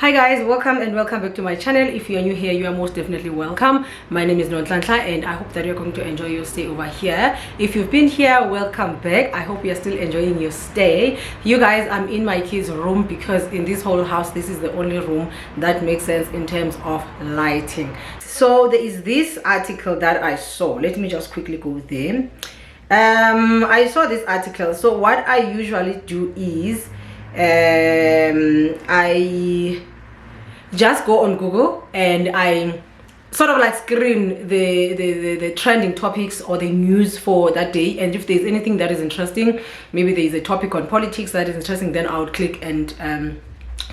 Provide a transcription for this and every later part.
Hi guys, welcome back to my channel. If you are new here, you are most definitely welcome. My name is Nontlantla and I hope that you're going to enjoy your stay over here. If you've been here, welcome back. I hope you're still enjoying your stay. You guys, I'm in my kids' room because in this whole house, this is the only room that makes sense in terms of lighting. So there is this article that I saw. Let me just quickly go there. I saw this article. So what I usually do is I just go on Google and I sort of like screen the trending topics or the news for that day, and if there's anything that is interesting, maybe there's a topic on politics that is interesting, then I would click and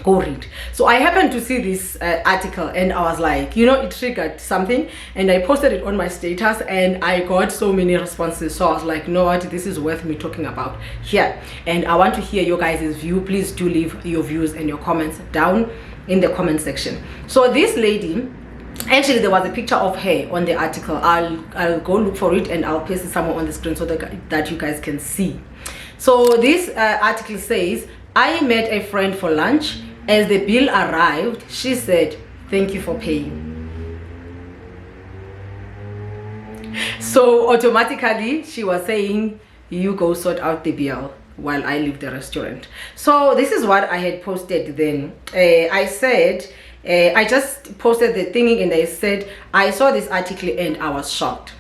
go read. So I happened to see this article and I was like, it triggered something, and I posted it on my status and I got so many responses. So I was like, what, this is worth me talking about here, and I want to hear your guys' view. Please do leave your views and your comments down in the comment section. So this lady, actually there was a picture of her on the article. I'll go look for it and I'll paste it somewhere on the screen so that you guys can see. So this article says, I met a friend for lunch. As the bill arrived, she said, "Thank you for paying." So automatically she was saying, you go sort out the bill while I leave the restaurant. So this is what I had posted then. I said, I just posted the thingy and I said, I saw this article and I was shocked.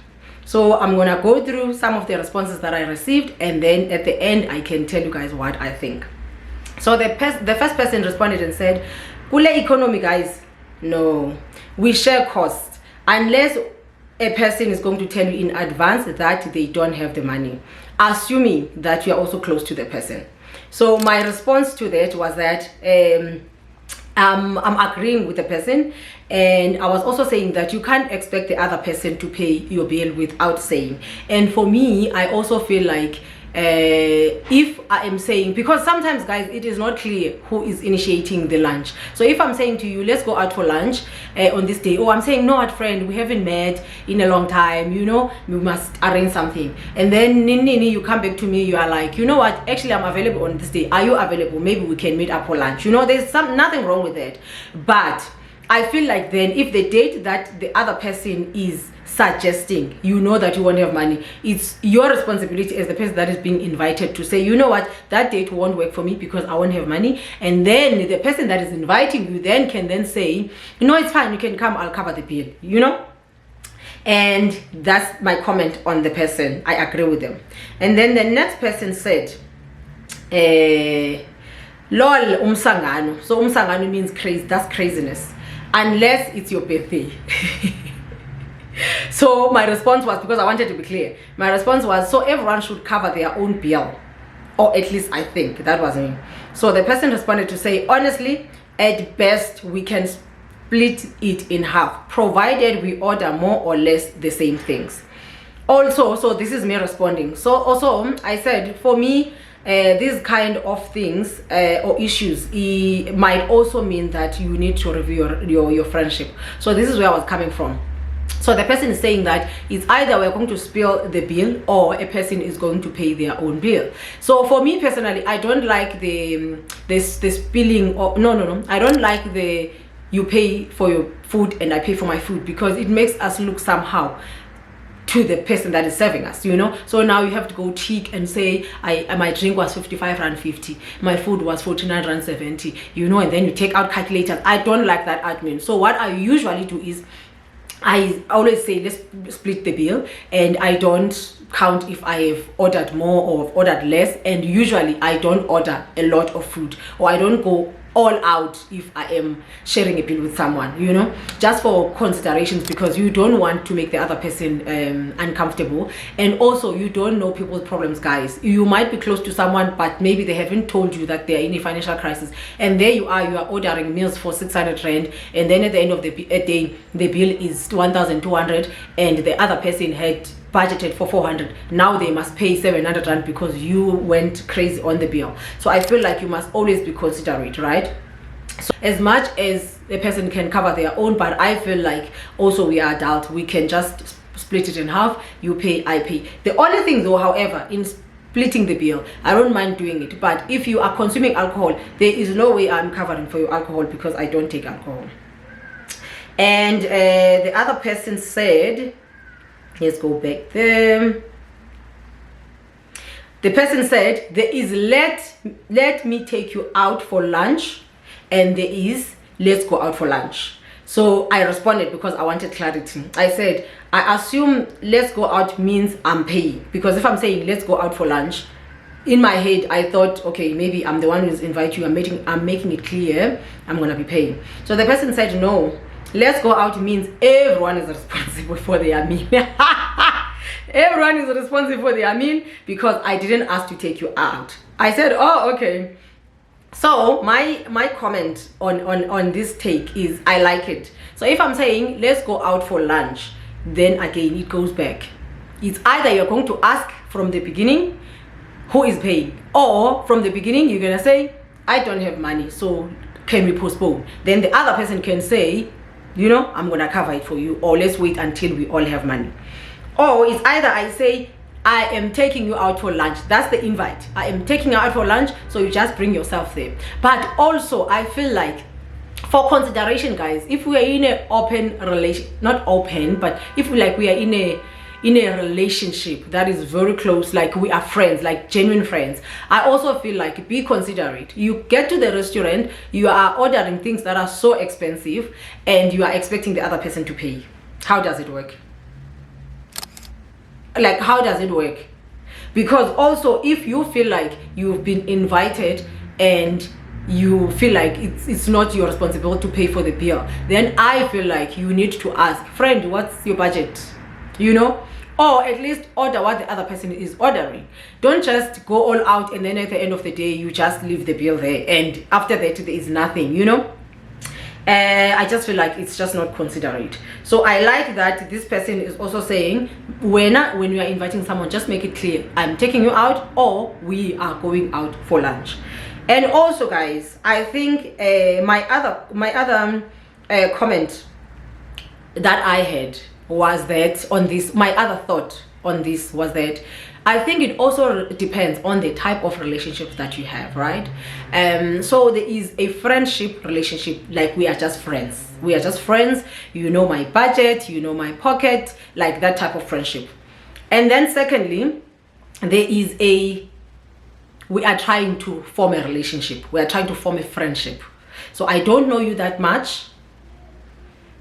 So I'm gonna go through some of the responses that I received, and then at the end I can tell you guys what I think. So the first person responded and said, "Kule economy, guys, no, we share costs unless a person is going to tell you in advance that they don't have the money, assuming that you are also close to the person." So my response to that was that I'm agreeing with the person, and I was also saying that you can't expect the other person to pay your bill without saying. And for me, I also feel like if I am saying, because sometimes guys, it is not clear who is initiating the lunch. So if I'm saying to you, let's go out for lunch on this day, or I'm saying, no, what friend, we haven't met in a long time, we must arrange something, and then Nini, you come back to me, you are like, what, actually I'm available on this day, are you available? Maybe we can meet up for lunch. There's nothing wrong with that. But I feel like then if the date that the other person is suggesting, that you won't have money, it's your responsibility as the person that is being invited to say, what, that date won't work for me because I won't have money. And then the person that is inviting you then can then say, it's fine, you can come, I'll cover the bill, And that's my comment on the person. I agree with them. And then the next person said, lol umsangano. So umsangano means crazy. That's craziness, unless it's your birthday. So my response was, because I wanted to be clear, my response was, so everyone should cover their own bill, or at least I think that was me. So the person responded to say, honestly, at best we can split it in half, provided we order more or less the same things. Also, so this is me responding. So also I said, for me, these kind of things or issues, it might also mean that you need to review your friendship. So this is where I was coming from. So the person is saying that it's either we're going to spill the bill or a person is going to pay their own bill. So for me personally, I don't like the spilling, or no, I don't like the you pay for your food and I pay for my food, because it makes us look somehow to the person that is serving us, So now you have to go cheek and say, my drink was 55 rand 50, my food was 49 rand 70, and then you take out calculators. I don't like that admin. So what I usually do is, I always say, let's split the bill, and I don't count if I have ordered more or ordered less, and usually I don't order a lot of food, or I don't go all out if I am sharing a bill with someone, just for considerations, because you don't want to make the other person uncomfortable, and also you don't know people's problems, guys. You might be close to someone, but maybe they haven't told you that they're in a financial crisis, and there you are ordering meals for 600 rand, and then at the end of the day the bill is 1,200, and the other person had budgeted for 400. Now they must pay 700 rand because you went crazy on the bill. So I feel like you must always be considerate, right? So as much as the person can cover their own, but I feel like also we are adult, we can just split it in half. You pay, I pay. The only thing though, however, in splitting the bill, I don't mind doing it. But if you are consuming alcohol, there is no way I'm covering for your alcohol because I don't take alcohol. And the other person said, let's go back there. The person said, there is let me take you out for lunch, and there is let's go out for lunch. So I responded because I wanted clarity. I said, I assume let's go out means I'm paying, because if I'm saying let's go out for lunch, in my head I thought, okay, maybe I'm the one who's inviting you, I'm making it clear I'm gonna be paying. So the person said, no, let's go out means everyone is responsible for their meal. Everyone is responsible for their meal because I didn't ask to take you out. I said, oh, okay. So my comment on this take is I like it. So if I'm saying let's go out for lunch, then again it goes back. It's either you're going to ask from the beginning who is paying, or from the beginning you're gonna say I don't have money, so can we postpone? Then the other person can say, you know, I'm gonna cover it for you, or let's wait until we all have money. Or it's either I say I am taking you out for lunch. That's the invite. I am taking you out for lunch, so you just bring yourself there. But also, I feel like, for consideration, guys, if we are in an open relation, not open, but if we are in a relationship that is very close, like we are friends, like genuine friends, I also feel like be considerate. You get to the restaurant, you are ordering things that are so expensive, and you are expecting the other person to pay. How does it work? Like, how does it work? Because also, if you feel like you've been invited and you feel like it's not your responsibility to pay for the bill, then I feel like you need to ask, friend, what's your budget? You know, or at least order what the other person is ordering. Don't just go all out and then at the end of the day you just leave the bill there, and after that there is nothing, you know. I just feel like it's just not considerate. So I like that this person is also saying, when you are inviting someone, just make it clear, I'm taking you out, or we are going out for lunch. And also, guys, I think my other comment that I had was that on this, my other thought on this was that I think it also depends on the type of relationship that you have, right? So there is a friendship relationship, like we are just friends. We are just friends. You know my budget, you know my pocket, like that type of friendship. And then secondly, there is we are trying to form a relationship. We are trying to form a friendship. So I don't know you that much.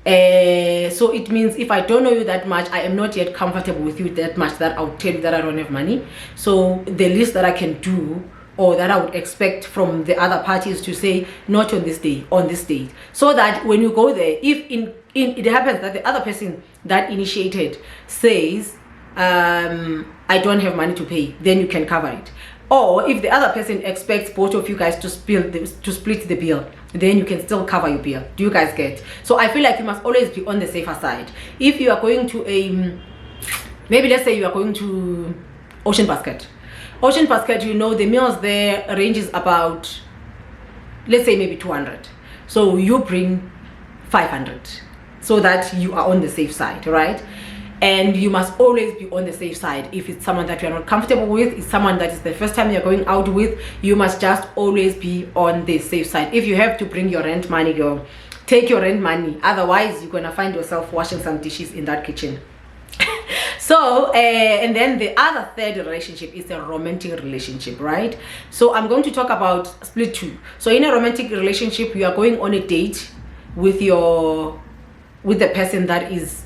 So it means if I don't know you that much, I am not yet comfortable with you that much that I'll tell you that I don't have money. So the least that I can do, or that I would expect from the other parties, to say not on this day, on this date, so that when you go there, if it happens that the other person that initiated says I don't have money to pay, then you can cover it. Or if the other person expects both of you guys to split the bill, then you can still cover your bill. Do you guys get? So I feel like you must always be on the safer side. If you are going to maybe let's say you are going to Ocean Basket, you know the meals there ranges about, let's say maybe 200. So you bring 500, so that you are on the safe side, right? And you must always be on the safe side. If it's someone that you are not comfortable with, it's someone that is the first time you're going out with, you must just always be on the safe side. If you have to bring your rent money, girl, take your rent money. Otherwise, you're gonna find yourself washing some dishes in that kitchen. So, and then the other third relationship is a romantic relationship, right? So I'm going to talk about split two. So in a romantic relationship, you are going on a date with the person that is,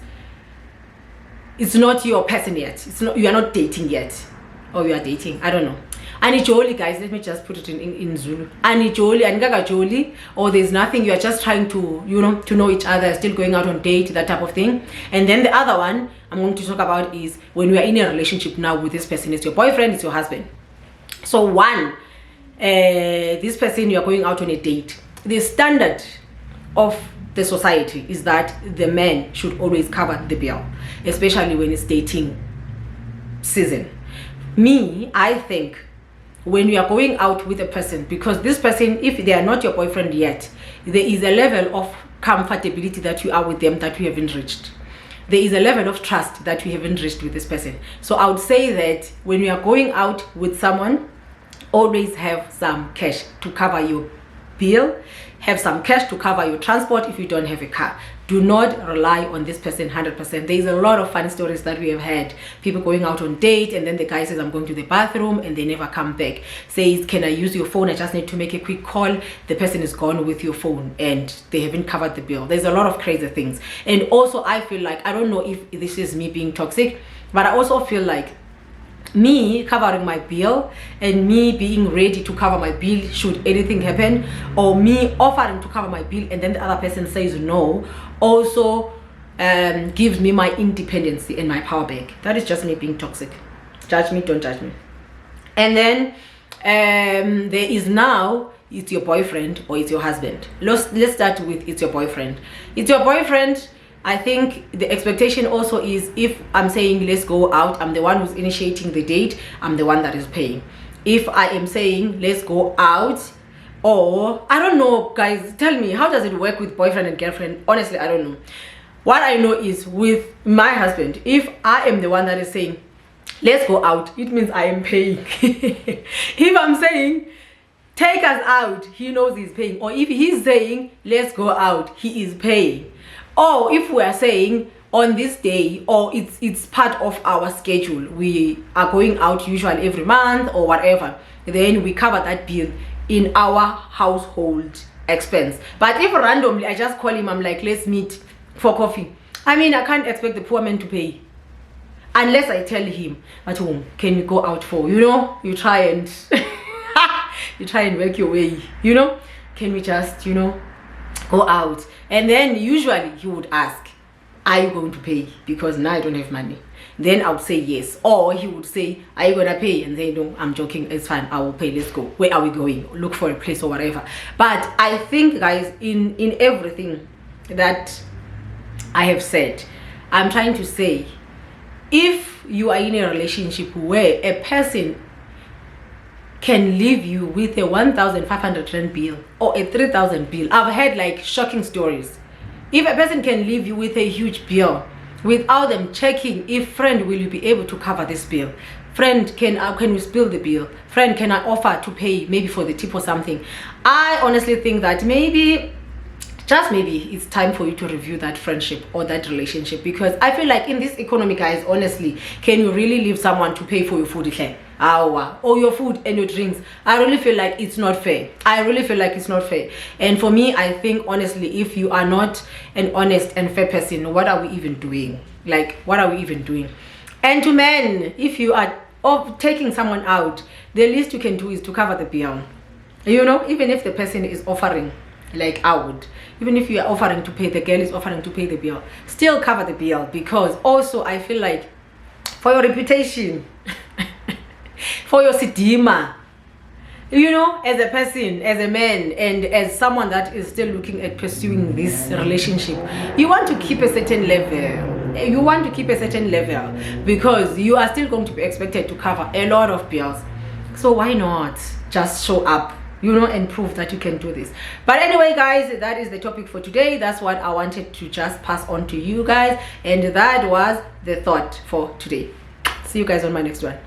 it's not your person yet. It's not, you are not dating yet, or you are dating, I don't know. Anijoli, guys, let me just put it in Zulu. Anijoli, anigagajoli, or there's nothing, you are just trying to, you know, to know each other, still going out on date, that type of thing. And then the other one I'm going to talk about is when we are in a relationship now with this person. It's your boyfriend, it's your husband. So one, this person, you are going out on a date. The standard of the society is that the man should always cover the bill, especially when it's dating season. Me, I think when you are going out with a person, because this person, if they are not your boyfriend yet, there is a level of comfortability that you are with them that you haven't reached. there is a level of trust that we haven't reached with this person. So I would say that when you are going out with someone, always have some cash to cover your bill, have some cash to cover your transport if you don't have a car. Do not rely on this person 100%. There's a lot of funny stories that we have had. People going out on date and then the guy says, I'm going to the bathroom, and they never come back. Says, can I use your phone? I just need to make a quick call. The person is gone with your phone and they haven't covered the bill. There's a lot of crazy things. And also I feel like, I don't know if this is me being toxic, but I also feel like me covering my bill and me being ready to cover my bill should anything happen, or me offering to cover my bill and then the other person says no, also gives me my independence and my power back. That is just me being toxic. Judge me, don't judge me. And then there is now, it's your boyfriend or it's your husband. Let's start with it's your boyfriend. It's your boyfriend. I think the expectation also is, if I'm saying let's go out, I'm the one who's initiating the date, I'm the one that is paying. If I am saying let's go out, or I don't know, guys, tell me, how does it work with boyfriend and girlfriend? Honestly, I don't know. What I know is with my husband, if I am the one that is saying let's go out, it means I am paying. If I'm saying take us out, he knows he's paying. Or if he's saying let's go out, he is paying. Or if we are saying on this day, or it's part of our schedule, we are going out usually every month or whatever, then we cover that bill in our household expense. But if randomly I just call him, I'm like, let's meet for coffee, I mean, I can't expect the poor man to pay unless I tell him at home, can we go out for, you try and you try and work your way, can we just go out? And then usually he would ask, are you going to pay? Because now I don't have money. Then I would say yes. Or he would say, are you gonna pay? And then, no, I'm joking, it's fine, I will pay, let's go. Where are we going? Look for a place or whatever. But I think, guys, in everything that I have said, I'm trying to say, if you are in a relationship where a person can leave you with a 1,500 rand bill or a 3,000 bill. I've had like shocking stories. If a person can leave you with a huge bill without them checking if, friend, will you be able to cover this bill? Friend, can we spill the bill? Friend, can I offer to pay maybe for the tip or something? I honestly think that maybe, just maybe, it's time for you to review that friendship or that relationship, because I feel like in this economy, guys, honestly, can you really leave someone to pay for your food or your food and your drinks? I really feel like it's not fair. I really feel like it's not fair. And for me, I think honestly, if you are not an honest and fair person, what are we even doing? Like, what are we even doing? And to men, if you are taking someone out, the least you can do is to cover the bill. Even if the person is offering, like I would, even if you are offering to pay, the girl is offering to pay the bill, still cover the bill. Because also I feel like for your reputation, for your sidima, as a person, as a man, and as someone that is still looking at pursuing this relationship, you want to keep a certain level. You want to keep a certain level because you are still going to be expected to cover a lot of bills. So why not just show up, and prove that you can do this? But anyway, guys, that is the topic for today. That's what I wanted to just pass on to you guys, and that was the thought for today. See you guys on my next one.